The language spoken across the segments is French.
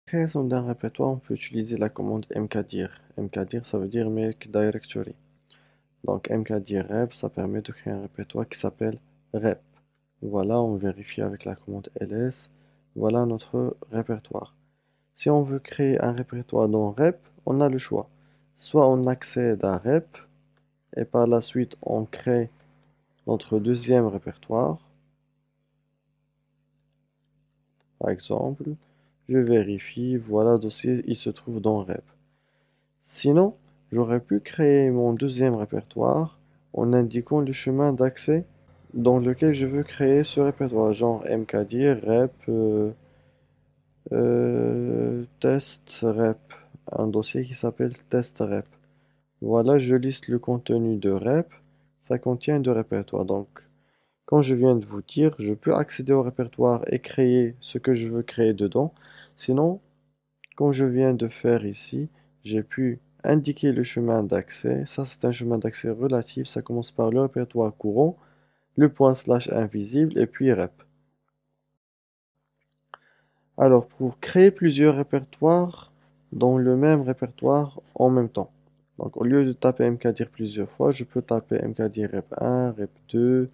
Création d'un répertoire, on peut utiliser la commande mkdir. Mkdir, ça veut dire make directory. Donc mkdir rep, ça permet de créer un répertoire qui s'appelle rep. Voilà, on vérifie avec la commande ls. Voilà notre répertoire. Si on veut créer un répertoire dans rep, on a le choix. Soit on accède à rep et par la suite on crée notre deuxième répertoire. Par exemple, je vérifie, voilà, dossier, il se trouve dans rep. Sinon, j'aurais pu créer mon deuxième répertoire en indiquant le chemin d'accès dans lequel je veux créer ce répertoire, genre mkdir, rep, test rep, un dossier qui s'appelle test rep. Voilà, je liste le contenu de rep, ça contient deux répertoires. Donc, comme je viens de vous dire, je peux accéder au répertoire et créer ce que je veux créer dedans. Sinon, comme je viens de faire ici, j'ai pu indiquer le chemin d'accès. Ça, c'est un chemin d'accès relatif. Ça commence par le répertoire courant, le point slash invisible et puis rep. Alors, pour créer plusieurs répertoires dans le même répertoire en même temps. Donc, au lieu de taper mkdir plusieurs fois, je peux taper mkdir rep1, rep2,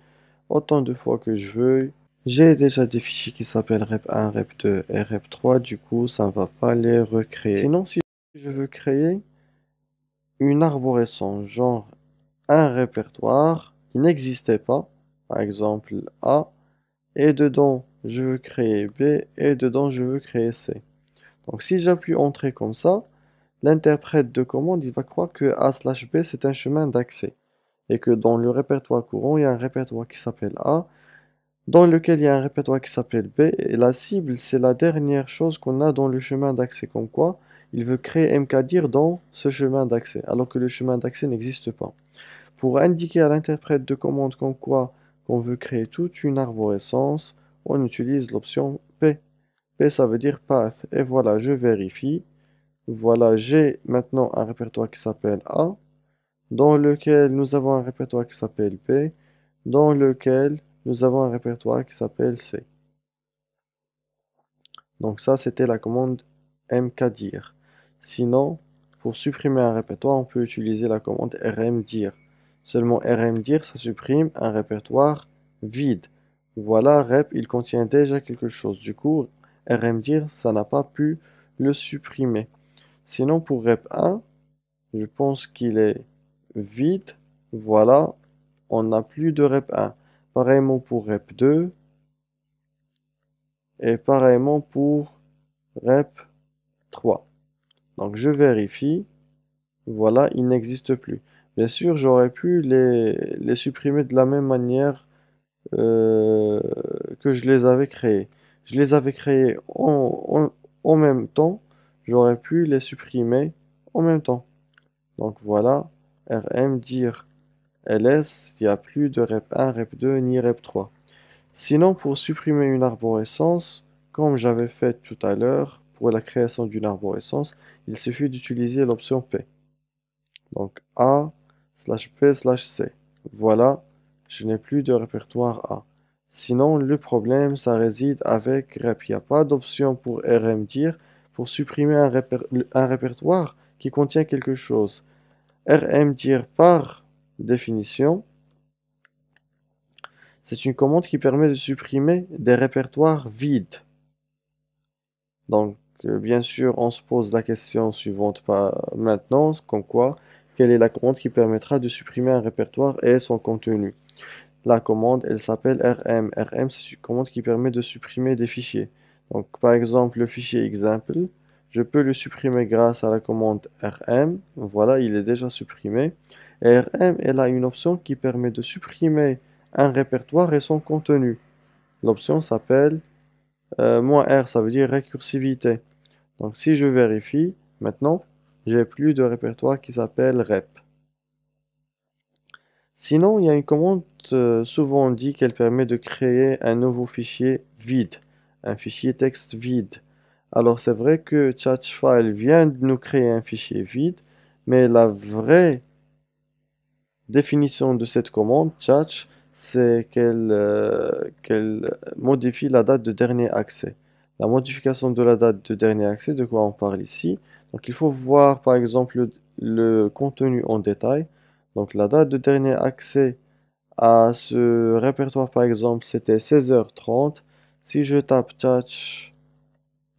autant de fois que je veux. J'ai déjà des fichiers qui s'appellent rep1, rep2 et rep3, du coup, ça ne va pas les recréer. Sinon, si je veux créer une arborescence, genre un répertoire qui n'existait pas, par exemple A, et dedans je veux créer B, et dedans je veux créer C. Donc si j'appuie Entrée comme ça, l'interprète de commande il va croire que A slash B c'est un chemin d'accès, et que dans le répertoire courant il y a un répertoire qui s'appelle A, dans lequel il y a un répertoire qui s'appelle B, et la cible, c'est la dernière chose qu'on a dans le chemin d'accès. Comme quoi, il veut créer mkdir dans ce chemin d'accès, alors que le chemin d'accès n'existe pas. Pour indiquer à l'interprète de commande comme quoi qu'on veut créer toute une arborescence, on utilise l'option P. P, ça veut dire path. Et voilà, je vérifie. Voilà, j'ai maintenant un répertoire qui s'appelle A, dans lequel nous avons un répertoire qui s'appelle P, dans lequel nous avons un répertoire qui s'appelle C. Donc ça, c'était la commande mkdir. Sinon, pour supprimer un répertoire, on peut utiliser la commande rmdir. Seulement rmdir, ça supprime un répertoire vide. Voilà, rep, il contient déjà quelque chose. Du coup, rmdir, ça n'a pas pu le supprimer. Sinon, pour rep1, je pense qu'il est vide. Voilà, on n'a plus de rep1. Pareillement pour rep2 et pareillement pour rep3. Donc je vérifie. Voilà, il n'existe plus. Bien sûr, j'aurais pu les supprimer de la même manière que je les avais créés. Je les avais créés en même temps. J'aurais pu les supprimer en même temps. Donc voilà, rm dire ls, il n'y a plus de rep1, rep2 ni rep3. Sinon, pour supprimer une arborescence, comme j'avais fait tout à l'heure pour la création d'une arborescence, il suffit d'utiliser l'option P. Donc A slash P slash C. Voilà, je n'ai plus de répertoire A. Sinon, le problème, ça réside avec rep. Il n'y a pas d'option pour rmdir pour supprimer un répertoire qui contient quelque chose. Rmdir, par définition, c'est une commande qui permet de supprimer des répertoires vides. Donc, bien sûr, on se pose la question suivante maintenant, comme quoi, quelle est la commande qui permettra de supprimer un répertoire et son contenu? La commande, elle s'appelle rm. Rm, c'est une commande qui permet de supprimer des fichiers. Donc, par exemple, le fichier example, je peux le supprimer grâce à la commande rm. Voilà, il est déjà supprimé. Et rm, elle a une option qui permet de supprimer un répertoire et son contenu. L'option s'appelle -R, ça veut dire récursivité. Donc si je vérifie, maintenant, j'ai plus de répertoire qui s'appelle rep. Sinon, il y a une commande, souvent on dit qu'elle permet de créer un nouveau fichier vide, un fichier texte vide. Alors c'est vrai que Tchatchfile vient de nous créer un fichier vide, mais la vraie définition de cette commande, Tchatch, c'est qu'elle modifie la date de dernier accès. La modification de la date de dernier accès, de quoi on parle ici? Donc il faut voir par exemple le contenu en détail. Donc la date de dernier accès à ce répertoire par exemple c'était 16h30. Si je tape Touch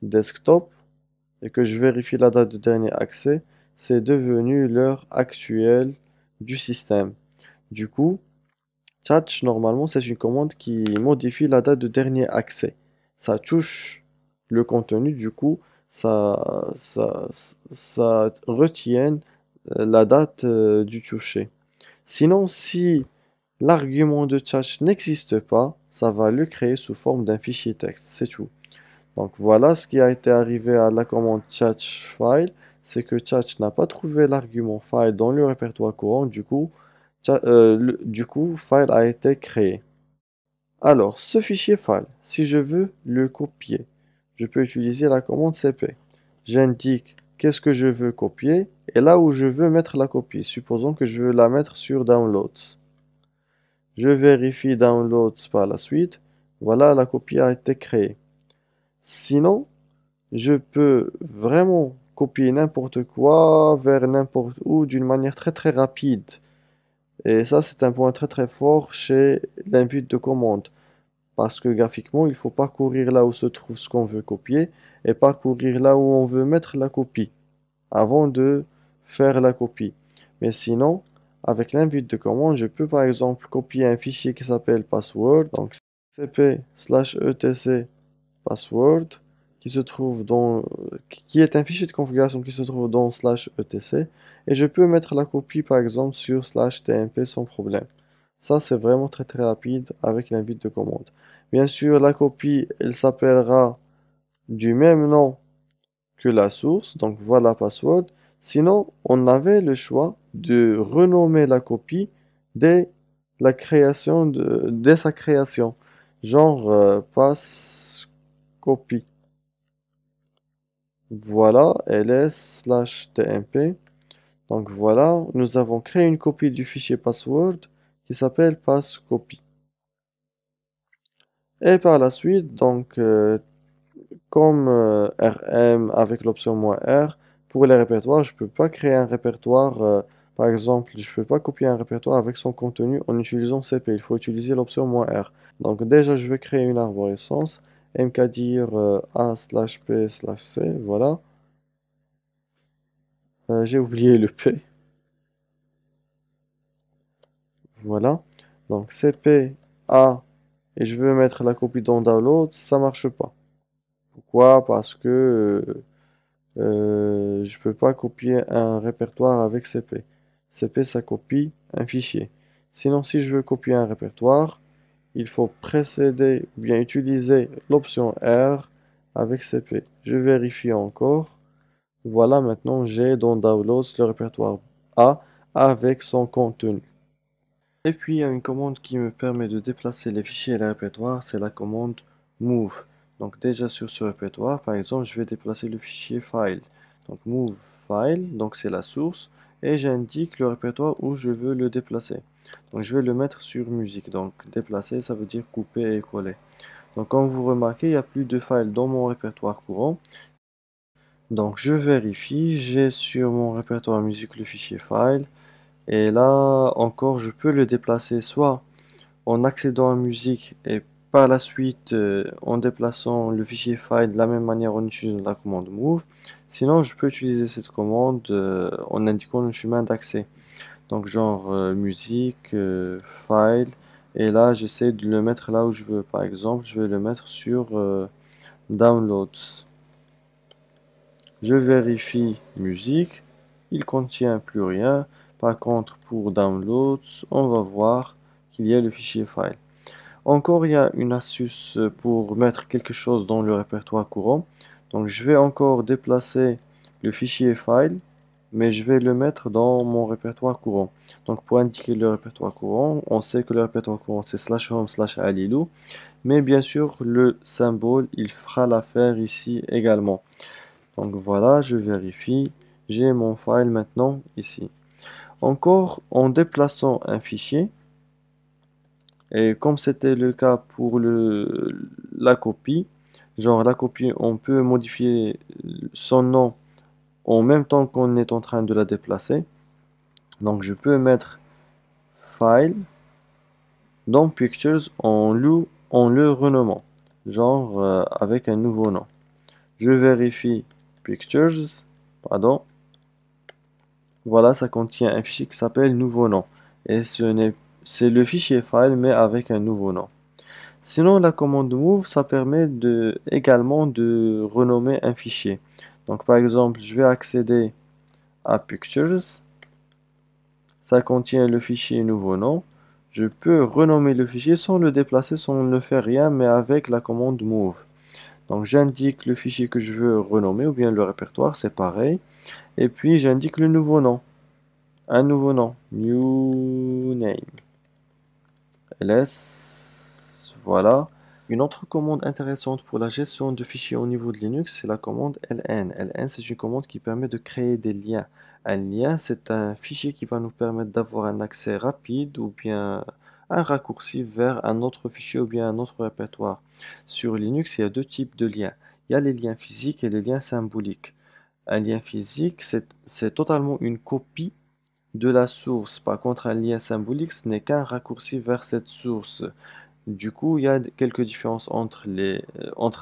Desktop et que je vérifie la date de dernier accès, c'est devenu l'heure actuelle du système. Du coup, Touch, normalement, c'est une commande qui modifie la date de dernier accès. Ça touche le contenu, du coup, ça retient la date du touché. Sinon, si l'argument de Touch n'existe pas, ça va le créer sous forme d'un fichier texte, c'est tout. Donc voilà ce qui a été arrivé à la commande Touch File, c'est que Touch n'a pas trouvé l'argument file dans le répertoire courant, du coup, file a été créé. Alors, ce fichier file, si je veux le copier, je peux utiliser la commande cp. J'indique qu'est-ce que je veux copier et là où je veux mettre la copie. Supposons que je veux la mettre sur Downloads. Je vérifie Downloads par la suite. Voilà, la copie a été créée. Sinon, je peux vraiment copier n'importe quoi vers n'importe où d'une manière très très rapide. Et ça, c'est un point très très fort chez l'invite de commande. Parce que graphiquement, il faut parcourir là où se trouve ce qu'on veut copier et parcourir là où on veut mettre la copie avant de faire la copie. Mais sinon, avec l'invite de commande, je peux par exemple copier un fichier qui s'appelle password, donc cp/etc password qui se trouve qui est un fichier de configuration qui se trouve dans /etc et je peux mettre la copie par exemple sur /tmp sans problème. Ça c'est vraiment très très rapide avec l'invite de commande. Bien sûr la copie elle s'appellera du même nom que la source, donc voilà password. Sinon on avait le choix de renommer la copie dès dès sa création, genre pass copie. Voilà, ls/tmp. Donc voilà, nous avons créé une copie du fichier password qui s'appelle passcopy. Et par la suite, donc comme rm avec l'option "-r", pour les répertoires, je peux pas créer un répertoire. Par exemple, je peux pas copier un répertoire avec son contenu en utilisant cp. Il faut utiliser l'option "-r". Donc déjà, je vais créer une arborescence mkdir a/p/c. Voilà. J'ai oublié le P. Voilà. Donc CP A et je veux mettre la copie dans download, ça marche pas. Pourquoi? Parce que je peux pas copier un répertoire avec CP. CP ça copie un fichier. Sinon, si je veux copier un répertoire, il faut précéder ou bien utiliser l'option R avec CP. Je vérifie encore. Voilà, maintenant j'ai dans Downloads le répertoire A avec son contenu. Et puis il y a une commande qui me permet de déplacer les fichiers et les répertoires, c'est la commande move. Donc déjà sur ce répertoire, par exemple, je vais déplacer le fichier file. Donc move file, donc c'est la source, et j'indique le répertoire où je veux le déplacer. Donc je vais le mettre sur musique. Donc déplacer, ça veut dire couper et coller. Donc comme vous remarquez, il n'y a plus de files dans mon répertoire courant. Donc je vérifie, j'ai sur mon répertoire musique le fichier file. Et là encore, je peux le déplacer soit en accédant à musique et par la suite en déplaçant le fichier file de la même manière en utilisant la commande move. Sinon, je peux utiliser cette commande en indiquant le chemin d'accès. Donc genre musique, file, et là j'essaie de le mettre là où je veux. Par exemple, je vais le mettre sur downloads. Je vérifie musique, il contient plus rien. Par contre, pour downloads, on va voir qu'il y a le fichier file. Encore, il y a une astuce pour mettre quelque chose dans le répertoire courant. Donc, je vais encore déplacer le fichier file, mais je vais le mettre dans mon répertoire courant. Donc, pour indiquer le répertoire courant, on sait que le répertoire courant c'est /home/alilou, mais bien sûr, le symbole, il fera l'affaire ici également. Donc voilà, je vérifie. J'ai mon file maintenant ici. Encore en déplaçant un fichier, et comme c'était le cas pour la copie, Genre la copie, on peut modifier son nom en même temps qu'on est en train de la déplacer. Donc je peux mettre File dans Pictures en le renommant, genre avec un nouveau nom. Je vérifie Pictures, pardon. Voilà, ça contient un fichier qui s'appelle nouveau nom. Et c'est le fichier file, mais avec un nouveau nom. Sinon, la commande move, ça permet également de renommer un fichier. Donc, par exemple, je vais accéder à Pictures. Ça contient le fichier nouveau nom. Je peux renommer le fichier sans le déplacer, sans ne faire rien, mais avec la commande move. Donc, j'indique le fichier que je veux renommer, ou bien le répertoire, c'est pareil. Et puis, j'indique le nouveau nom. Un nouveau nom. New name. ls. Voilà. Une autre commande intéressante pour la gestion de fichiers au niveau de Linux, c'est la commande ln. Ln, c'est une commande qui permet de créer des liens. Un lien, c'est un fichier qui va nous permettre d'avoir un accès rapide ou bien un raccourci vers un autre fichier ou bien un autre répertoire. Sur Linux, il y a deux types de liens. Il y a les liens physiques et les liens symboliques. Un lien physique, c'est totalement une copie de la source. Par contre, un lien symbolique, ce n'est qu'un raccourci vers cette source. Du coup, il y a quelques différences entre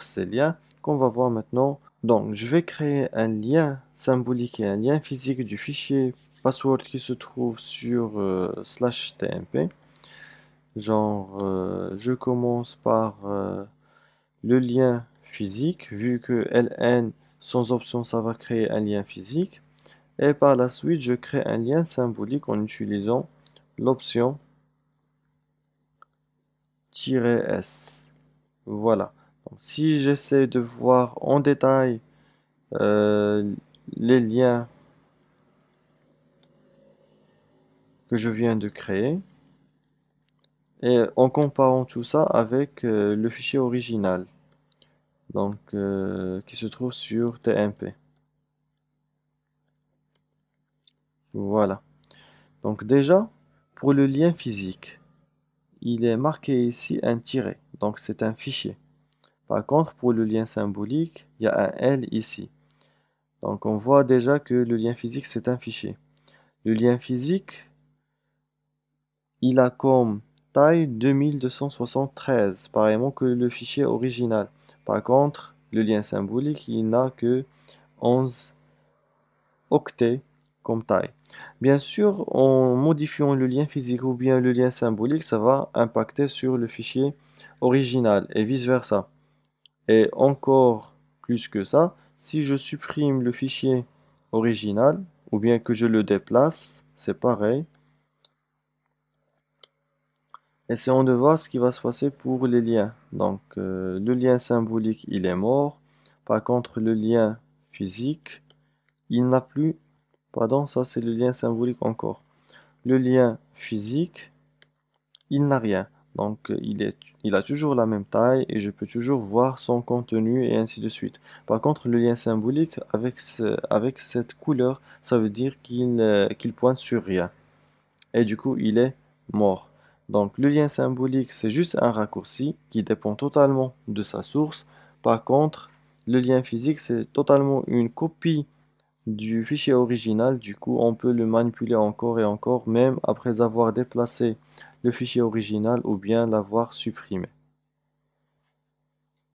ces liens qu'on va voir maintenant. Donc, je vais créer un lien symbolique et un lien physique du fichier password qui se trouve sur /tmp. Genre, je commence par le lien physique, vu que ln sans option, ça va créer un lien physique. Et par la suite, je crée un lien symbolique en utilisant l'option "-s". Voilà. Donc, si j'essaie de voir en détail euh, les liens que je viens de créer, et en comparant tout ça avec le fichier original, donc qui se trouve sur TMP. Voilà. Donc déjà, pour le lien physique, il est marqué ici un tiret, donc c'est un fichier. Par contre, pour le lien symbolique, il y a un L ici. Donc on voit déjà que le lien physique, c'est un fichier. Le lien physique, il a comme taille 2273, pareillement que le fichier original. Par contre, le lien symbolique, il n'a que 11 octets comme taille. Bien sûr, en modifiant le lien physique ou bien le lien symbolique, ça va impacter sur le fichier original et vice-versa. Et encore plus que ça, si je supprime le fichier original ou bien que je le déplace, c'est pareil. Essayons de voir ce qui va se passer pour les liens. Donc, le lien symbolique, il est mort. Par contre, le lien physique, il n'a plus. Pardon, ça c'est le lien symbolique encore. Le lien physique, il n'a rien. Donc, il a toujours la même taille et je peux toujours voir son contenu et ainsi de suite. Par contre, le lien symbolique, avec cette couleur, ça veut dire qu'il pointe sur rien. Et du coup, il est mort. Donc, le lien symbolique, c'est juste un raccourci qui dépend totalement de sa source. Par contre, le lien physique, c'est totalement une copie du fichier original. Du coup, on peut le manipuler encore et encore, même après avoir déplacé le fichier original ou bien l'avoir supprimé.